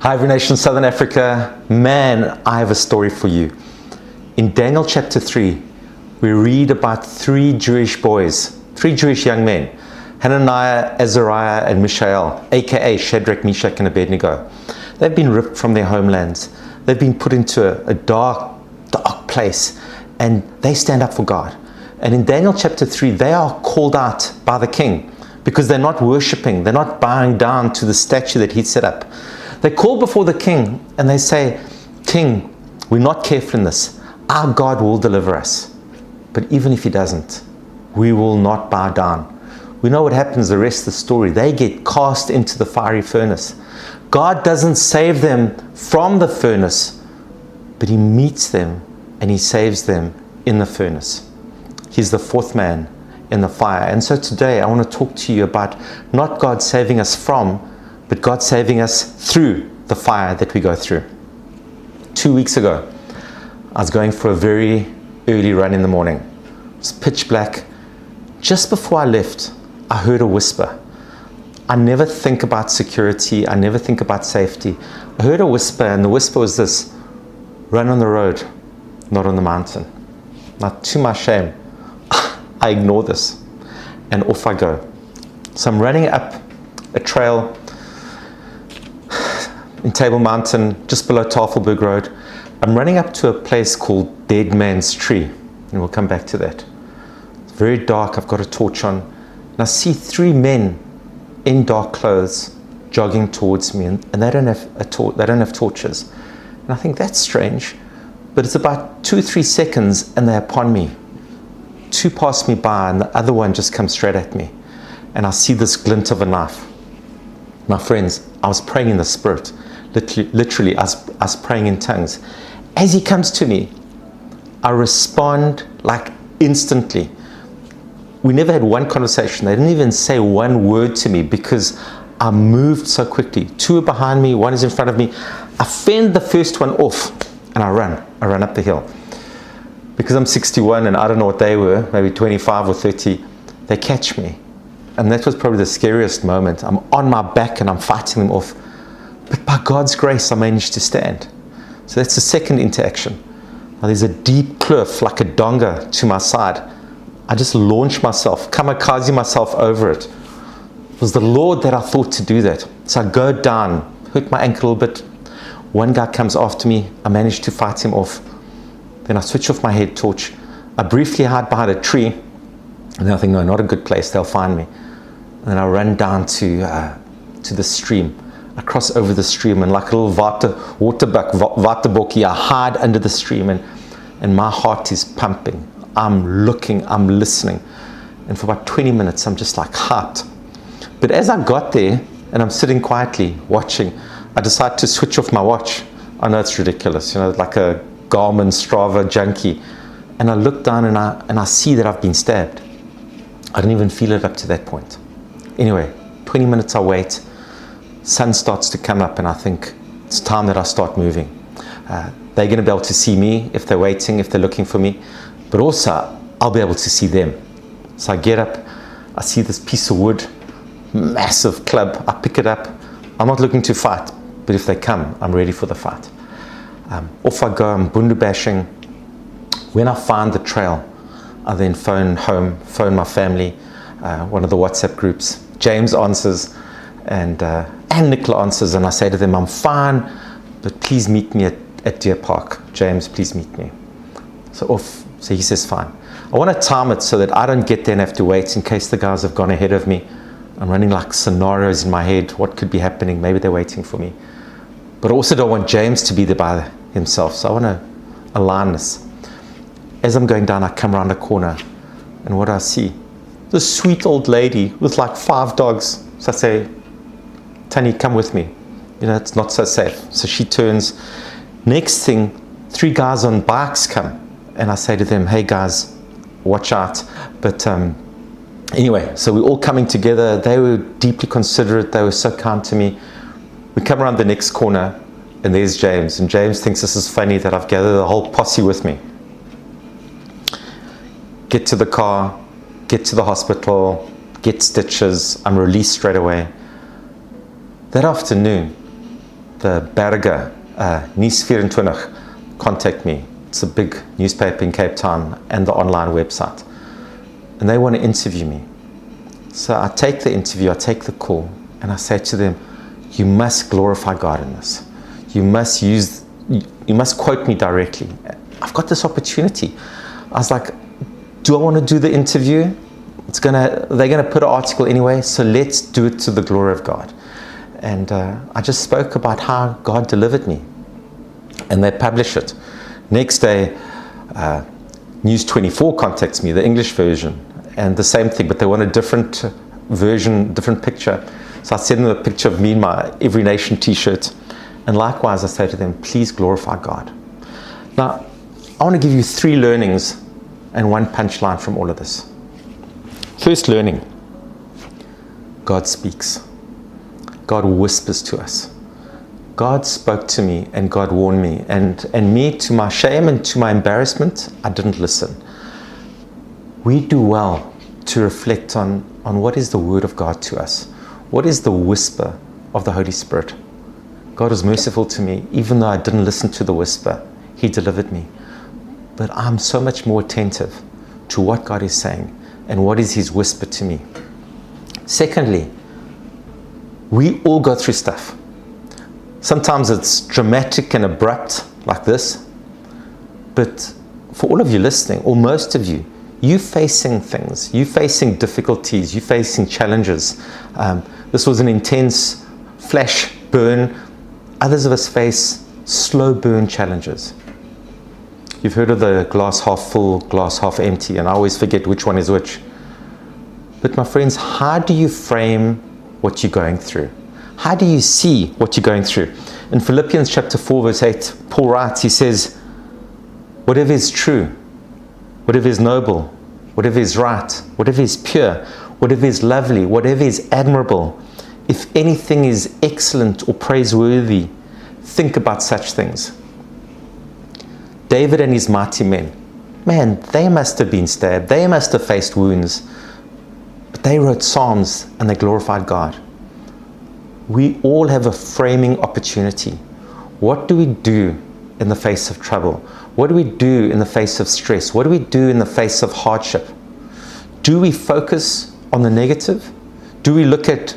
Hi, every nation, Southern Africa. Man, I have a story for you. In Daniel chapter 3, we read about three Jewish young men, Hananiah, Azariah, and Mishael, aka Shadrach, Meshach, and Abednego. They've been ripped from their homelands. They've been put into a dark place, and they stand up for God. And in Daniel chapter 3, they are called out by the king because they're not worshipping, they're not bowing down to the statue that he'd set up. They call before the king and they say, "King, we're not careful in this. Our God will deliver us. But even if he doesn't, we will not bow down." We know what happens the rest of the story. They get cast into the fiery furnace. God doesn't save them from the furnace, but he meets them and he saves them in the furnace. He's the fourth man in the fire. And so today I want to talk to you about not God saving us from, but God saving us through the fire that we go through. 2 weeks ago, I was going for a very early run in the morning. It was pitch black. Just before I left, I heard a whisper. I never think about security. I never think about safety. I heard a whisper, and the whisper was this: run on the road, not on the mountain. Now, to my shame, I ignore this, and off I go. So I'm running up a trail in Table Mountain, just below Tafelberg Road. I'm running up to a place called Dead Man's Tree, and we'll come back to that. It's very dark. I've got a torch on, and I see three men in dark clothes jogging towards me, and they don't have torches. And I think that's strange, but it's about 2 or 3 seconds, and they're upon me. Two pass me by, and the other one just comes straight at me, and I see this glint of a knife. My friends, I was praying in the Spirit. Literally, I was praying in tongues. As he comes to me, I respond like instantly. We never had one conversation. They didn't even say one word to me because I moved so quickly. Two are behind me, one is in front of me. I fend the first one off and I run up the hill. Because I'm 61 and I don't know what they were, maybe 25 or 30, they catch me. And that was probably the scariest moment. I'm on my back and I'm fighting them off. But by God's grace, I managed to stand. So that's the second interaction. Now there's a deep cliff, like a donga, to my side. I just launched myself, kamikaze myself over it. It was the Lord that I thought to do that. So I go down, hurt my ankle a little bit. One guy comes after me. I managed to fight him off. Then I switch off my head torch. I briefly hide behind a tree. And then I think, no, not a good place. They'll find me. And then I run down to the stream. I cross over the stream, and like a little waterbokkie, I hide under the stream, and my heart is pumping. I'm looking, I'm listening. And for about 20 minutes, I'm just like hyped. But as I got there, and I'm sitting quietly watching, I decide to switch off my watch. I know it's ridiculous, like a Garmin Strava junkie. And I look down and I see that I've been stabbed. I didn't even feel it up to that point. Anyway, 20 minutes I wait. Sun starts to come up and I think it's time that I start moving. They're going to be able to see me if they're waiting, if they're looking for me, but also I'll be able to see them. So I get up, I see this piece of wood, massive club, I pick it up. I'm not looking to fight, but if they come, I'm ready for the fight. Off I go, I'm bundu bashing. When I find the trail, I then phone home, phone my family, one of the WhatsApp groups. James answers, and Nicola answers, and I say to them, "I'm fine, but please meet me at Deer Park. James, please meet me." So he says, "Fine." I want to time it so that I don't get there and have to wait in case the guys have gone ahead of me. I'm running like scenarios in my head. What could be happening? Maybe they're waiting for me. But I also don't want James to be there by himself. So I want to align this. As I'm going down, I come around a corner, and what do I see? This sweet old lady with like 5 dogs. So I say, "Tani, come with me. It's not so safe." So she turns. Next thing, 3 guys on bikes come. And I say to them, "Hey guys, watch out." But anyway, so we're all coming together. They were deeply considerate. They were so kind to me. We come around the next corner, and there's James. And James thinks this is funny that I've gathered the whole posse with me. Get to the car, get to the hospital, get stitches. I'm released straight away. That afternoon, the Berger, Nuus 24, contact me. It's a big newspaper in Cape Town and the online website. And they want to interview me. So I take the interview, I take the call, and I say to them, you must glorify God in this. You must quote me directly. I've got this opportunity. I was like, do I want to do the interview? They're going to put an article anyway, so let's do it to the glory of God. And I just spoke about how God delivered me. And they publish it. Next day, News 24 contacts me, the English version, and the same thing, but they want a different version, different picture. So I send them a picture of me in my Every Nation t-shirt. And likewise, I say to them, please glorify God. Now, I want to give you 3 learnings and 1 punchline from all of this. First learning, God speaks. God whispers to us. God spoke to me and God warned me. And me, to my shame and to my embarrassment, I didn't listen. We do well to reflect on what is the word of God to us. What is the whisper of the Holy Spirit? God was merciful to me. Even though I didn't listen to the whisper, He delivered me. But I'm so much more attentive to what God is saying and what is His whisper to me. Secondly, we all go through stuff. Sometimes it's dramatic and abrupt like this. But for all of you listening, or most of you, you're facing things. You're facing difficulties. You're facing challenges. This was an intense flash burn. Others of us face slow burn challenges. You've heard of the glass half full, glass half empty, and I always forget which one is which. But my friends, how do you frame what you're going through? How do you see what you're going through? In Philippians chapter 4, verse 8, Paul writes, he says, whatever is true, whatever is noble, whatever is right, whatever is pure, whatever is lovely, whatever is admirable, if anything is excellent or praiseworthy, think about such things. David and his mighty men, man, they must have been stabbed. They must have faced wounds. But they wrote Psalms and they glorified God. We all have a framing opportunity. What do we do in the face of trouble? What do we do in the face of stress? What do we do in the face of hardship? Do we focus on the negative? Do we look at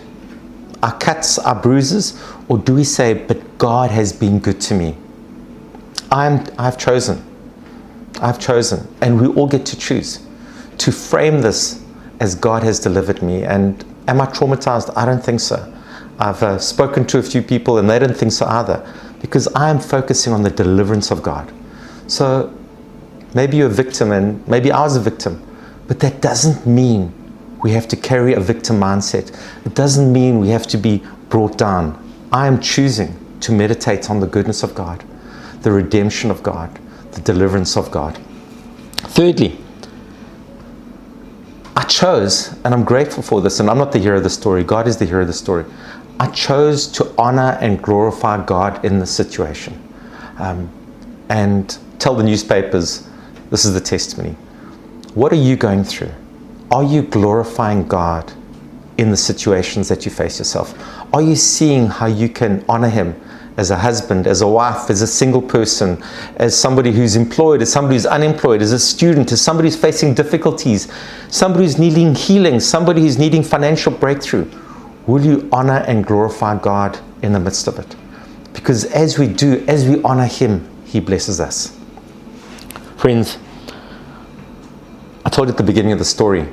our cuts, our bruises? Or do we say, but God has been good to me? I've chosen, and we all get to choose to frame this as God has delivered me. And am I traumatized? I don't think so. I've spoken to a few people and they didn't think so either, because I am focusing on the deliverance of God. So maybe you're a victim and maybe I was a victim, but that doesn't mean we have to carry a victim mindset. It doesn't mean we have to be brought down. I am choosing to meditate on the goodness of God, the redemption of God, the deliverance of God. Thirdly, I chose, and I'm grateful for this, and I'm not the hero of the story, God is the hero of the story. I chose to honor and glorify God in this situation. And tell the newspapers, this is the testimony. What are you going through? Are you glorifying God in the situations that you face yourself? Are you seeing how you can honor Him as a husband, as a wife, as a single person, as somebody who's employed, as somebody who's unemployed, as a student, as somebody who's facing difficulties, somebody who's needing healing, somebody who's needing financial breakthrough? Will you honor and glorify God in the midst of it? Because as we do, as we honor Him, He blesses us. Friends, I told you at the beginning of the story,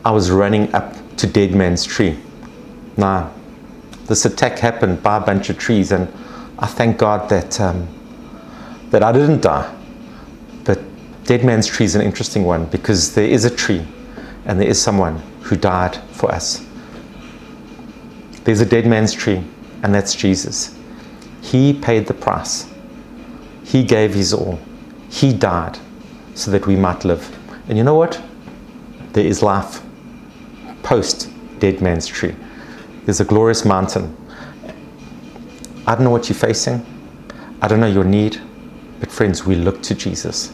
I was running up to Dead Man's Tree. Now, this attack happened by a bunch of trees, and I thank God that I didn't die. But Dead Man's Tree is an interesting one, because there is a tree and there is someone who died for us. There's a dead man's tree, and that's Jesus. He paid the price. He gave His all. He died so that we might live. And you know what? There is life post Dead Man's Tree. There's a glorious mountain. I don't know what you're facing. I don't know your need. But friends, we look to Jesus.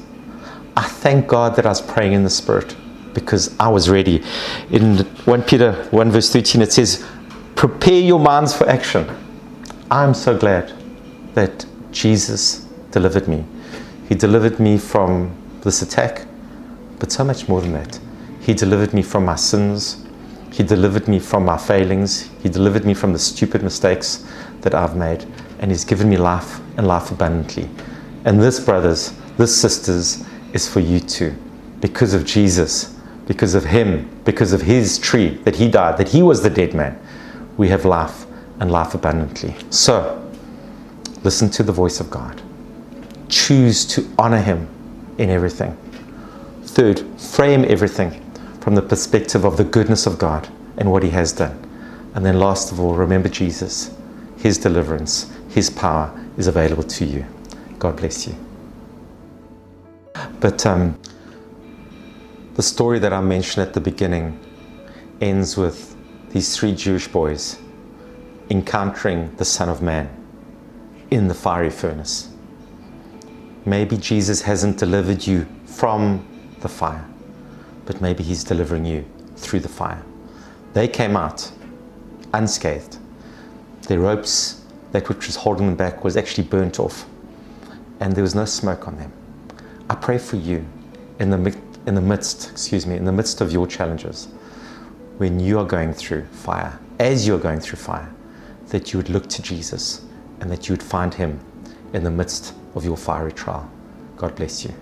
I thank God that I was praying in the Spirit, because I was ready. In 1 Peter 1 verse 13, it says, prepare your minds for action. I'm so glad that Jesus delivered me. He delivered me from this attack, but so much more than that. He delivered me from my sins. He delivered me from my failings. He delivered me from the stupid mistakes that I've made. And He's given me life, and life abundantly. And this, brothers, this, sisters, is for you too. Because of Jesus, because of Him, because of His tree, that He died, that He was the dead man, we have life, and life abundantly. So, listen to the voice of God. Choose to honor Him in everything. Third, frame everything from the perspective of the goodness of God and what He has done. And then last of all, remember Jesus. His deliverance, His power is available to you. God bless you. But the story that I mentioned at the beginning ends with these 3 Jewish boys encountering the Son of Man in the fiery furnace. Maybe Jesus hasn't delivered you from the fire, but maybe He's delivering you through the fire. They came out unscathed. Their ropes, that which was holding them back, was actually burnt off, and there was no smoke on them. I pray for you in the midst of your challenges, when you are going through fire, as you are going through fire, that you would look to Jesus and that you would find Him in the midst of your fiery trial. God bless you.